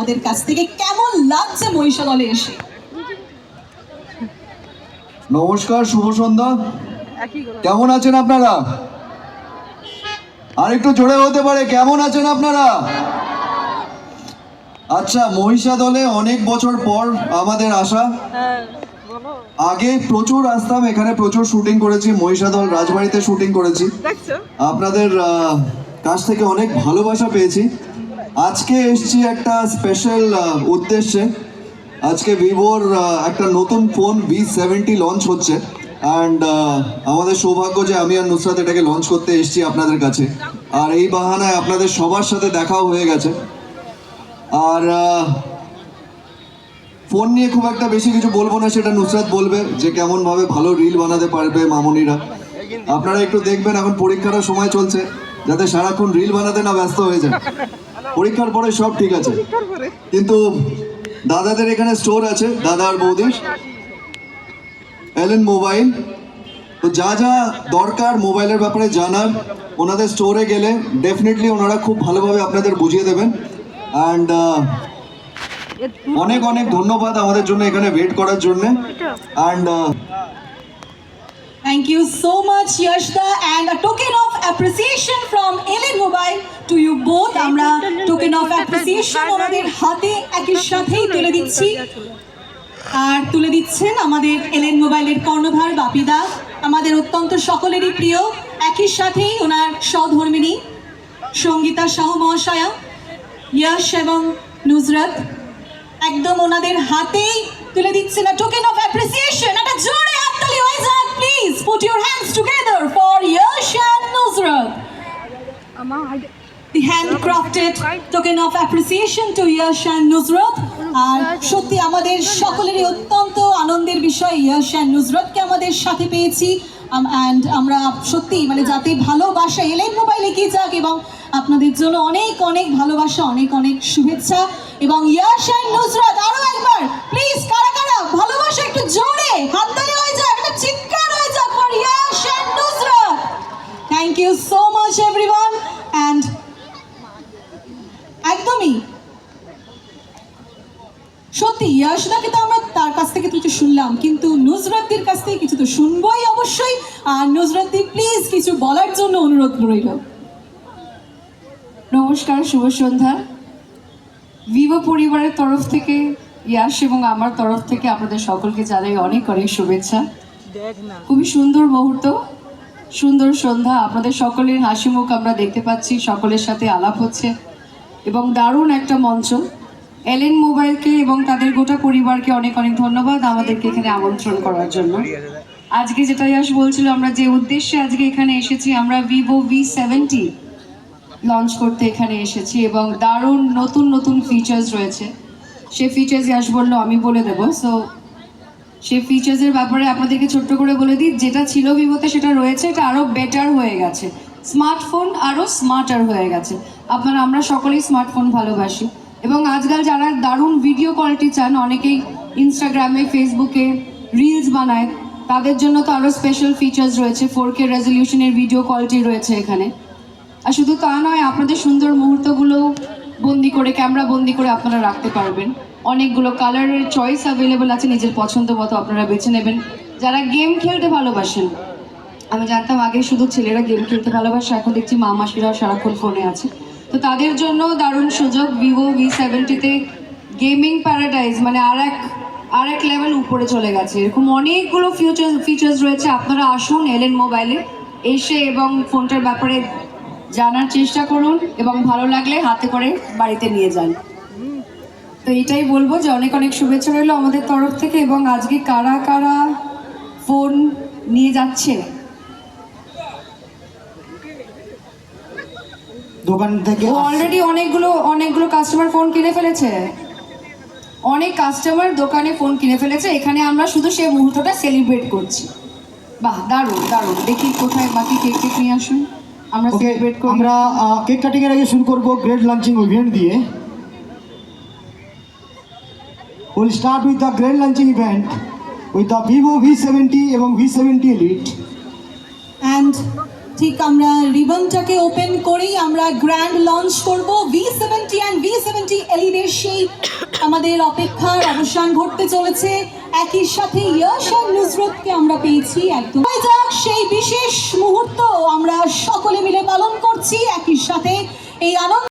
আমাদের কাছ থেকে। কেমন লাগছে মহিষা দলে এসে? নমস্কার, শুভ সন্ধ্যা। কেমন আছেন আপনারা? আর একটু জোরে হতে পারে, কেমন আছেন আপনারা? আচ্ছা, মহিষা দলে অনেক বছর পর আমাদের আসা। আগে প্রচুর আসতাম, এখানে প্রচুর শুটিং করেছি, মহিষা দল রাজবাড়িতে শুটিং করেছি, আপনাদের কাছ থেকে অনেক ভালোবাসা পেয়েছি। আজকে এসছি একটা স্পেশাল উদ্দেশ্যে। আজকে ভিভোর একটা নতুন ফোন V70 লঞ্চ হচ্ছে, অ্যান্ড আমাদের সৌভাগ্য যে আমি আর নুসরাত এটাকে লঞ্চ করতে এসেছি আপনাদের কাছে। আর এই বাহানায় আপনাদের সবার সাথে দেখাও হয়ে গেছে। আর ফোন নিয়ে খুব একটা বেশি কিছু বলবো না, সেটা নুসরাত বলবে যে কেমনভাবে ভালো রিল বানাতে পারবে মামুনিরা। আপনারা একটু দেখবেন, এখন পরীক্ষার সময় চলছে, যাতে সারাক্ষণ রিল বানাতে না ব্যস্ত হয়ে যায়। পরীক্ষার পরে সব ঠিক আছে, কিন্তু দাদাদের এখানে স্টোর আছে, দাদা আর বৌদির এলেন মোবাইল। তো যা যা দরকার মোবাইলের ব্যাপারে জানার, ওনাদের স্টোরে গেলে ডেফিনেটলি ওনারা খুব ভালোভাবে আপনাদের বুঝিয়ে দেবেন। অ্যান্ড অনেক অনেক ধন্যবাদ আমাদের জন্য এখানে ওয়েট করার জন্য। And Thank you so much, Yashda, and a token of appreciation from Ellen Mobile to you both. আমরা token of appreciation ওনাদের হাতে একই সাথেই তুলে দিচ্ছি। আর তুলে দিচ্ছেন আমাদের এলেন মোবাইলের কর্ণধার বাপিদা, আমাদের অত্যন্ত সকলেরই প্রিয়, একই সাথেই ওনার সহধর্মিণী সঙ্গীতা সাহু মহাশয়া, ইয়াশ এবং নুসরাত একদম ওনাদের হাতেই তুলে দিচ্ছেন a token of appreciation. একটা জোরে হাততালি হয়ে যাক please. Put your hands together for Yash and Nusrat. The handcrafted token of appreciation to Yash and Nusrat. আর সত্যি আমাদের সকলেরই অত্যন্ত আনন্দের বিষয় ইয়াশ অ্যান্ড নুসরাতকে আমাদের সাথে পেয়েছি। অ্যান্ড আমরা সত্যি মানে যাতে ভালোবাসা এলেন মোবাইলে এগিয়ে যাক, এবং আপনাদের জন্য অনেক অনেক ভালোবাসা, অনেক অনেক শুভেচ্ছা। এবং ইয়াশ অ্যান্ড নুসরাত আরো একবার প্লিজ, কারা কারা ভালোবাসা একটু জোরে হাততালি হয়ে যাক, একটা চিৎকার হয়ে যাক for Yash and Nusrat. Thank you so much everyone. অ্যান্ড একদমই সত্যি ইয়াশদাকে তো আমরা তার কাছ থেকে কিছু শুনলাম, কিন্তু নুসরাতদের কাছ থেকে কিছু তো শুনবই অবশ্যই। আর নুসরাতদি প্লিজ কিছু বলার জন্য অনুরোধ রইল। নমস্কার, শুভ সন্ধ্যা। ভিভো পরিবারের তরফ থেকে ইয়াশ এবং আমার তরফ থেকে আপনাদের সকলকে জানাই অনেক অনেক শুভেচ্ছা। খুবই সুন্দর মুহূর্ত, সুন্দর সন্ধ্যা, আপনাদের সকলের হাসি মুখ আমরা দেখতে পাচ্ছি, সকলের সাথে আলাপ হচ্ছে এবং দারুণ একটা মঞ্চ। এলেন মোবাইলকে এবং তাদের গোটা পরিবারকে অনেক অনেক ধন্যবাদ আমাদেরকে এখানে আমন্ত্রণ করার জন্য। আজকে যেটা ইয়াশ বলছিল, আমরা যে উদ্দেশ্যে আজকে এখানে এসেছি, আমরা ভিভো V70 লঞ্চ করতে এখানে এসেছি এবং দারুণ নতুন নতুন ফিচার্স রয়েছে। সে ফিচার্স ইয়াশ বললো আমি বলে দেবো। সো সেই ফিচার্সের ব্যাপারে আপনাদেরকে ছোট্ট করে বলে দিই, যেটা ছিল ভিভোতে সেটা রয়েছে, এটা আরও বেটার হয়ে গেছে, স্মার্টফোন আরও স্মার্টার হয়ে গেছে। আমরা সকলেই স্মার্টফোন ভালোবাসি এবং আজকাল যারা দারুণ ভিডিও কোয়ালিটি চান, অনেকেই ইনস্টাগ্রামে ফেসবুকে রিলস বানায়, তাদের জন্য তো আরও স্পেশাল ফিচার্স রয়েছে, 4K রেজলিউশনের ভিডিও কোয়ালিটি রয়েছে এখানে। আর শুধু তা নয়, আপনাদের সুন্দর মুহূর্তগুলো বন্দি করে, ক্যামেরা বন্দি করে আপনারা রাখতে পারবেন। অনেকগুলো কালারের চয়েস অ্যাভেলেবেল আছে, নিজের পছন্দ মতো আপনারা বেছে নেবেন। যারা গেম খেলতে ভালোবাসেন, আমি জানতাম আগে শুধু ছেলেরা গেম খেলতে ভালোবাসে, এখন দেখছি মা মাসিরাও সারাক্ষণ ফোনে আছে, তো তাদের জন্য দারুণ সুযোগ। ভিভো V70-তে গেমিং প্যারাডাইজ মানে আর এক লেভেল উপরে চলে গেছে। এরকম অনেকগুলো ফিচার্স রয়েছে। আপনারা আসুন এলেন মোবাইলে এসে এবং ফোনটার ব্যাপারে জানার চেষ্টা করুন এবং ভালো লাগলে হাতে করে বাড়িতে নিয়ে যান। তো এটাই বলবো যে অনেক অনেক শুভেচ্ছা রইল আমাদের তরফ থেকে। এবং আজকে কারা কারা ফোন নিয়ে যাচ্ছে দোকান থেকে? অলরেডি অনেকগুলো কাস্টমার ফোন কিনে ফেলেছে, অনেক কাস্টমার দোকানে ফোন কিনে ফেলেছে। এখানে আমরা শুধু সেই মুহূর্তটা সেলিব্রেট করছি। বাহ, দারুণ দারুণ। দেখি কোথায় বাকি কেক নিয়ে আসুন, আমরা সেলিব্রেট করি। আমরা কেক কাটিং এর আগে শুরু করব গ্রেট লঞ্চিং ইভেন্ট দিয়ে। We'll start with the grand launching event with the Vivo V70 এবং V70 Elite. And ঠিক আমরা রিবনটাকে ওপেন করেই আমরা গ্র্যান্ড লঞ্চ করব V70 অ্যান্ড V70 এলিডের সেই আমাদের অপেক্ষার অবসান ঘটতে চলেছে। একই সাথে ইয়াশ আর নুসরতকে আমরা পেয়েছি একদম। যাক, সেই বিশেষ মুহূর্ত আমরা সকলে মিলে পালন করছি একই সাথে এই আনন্দ।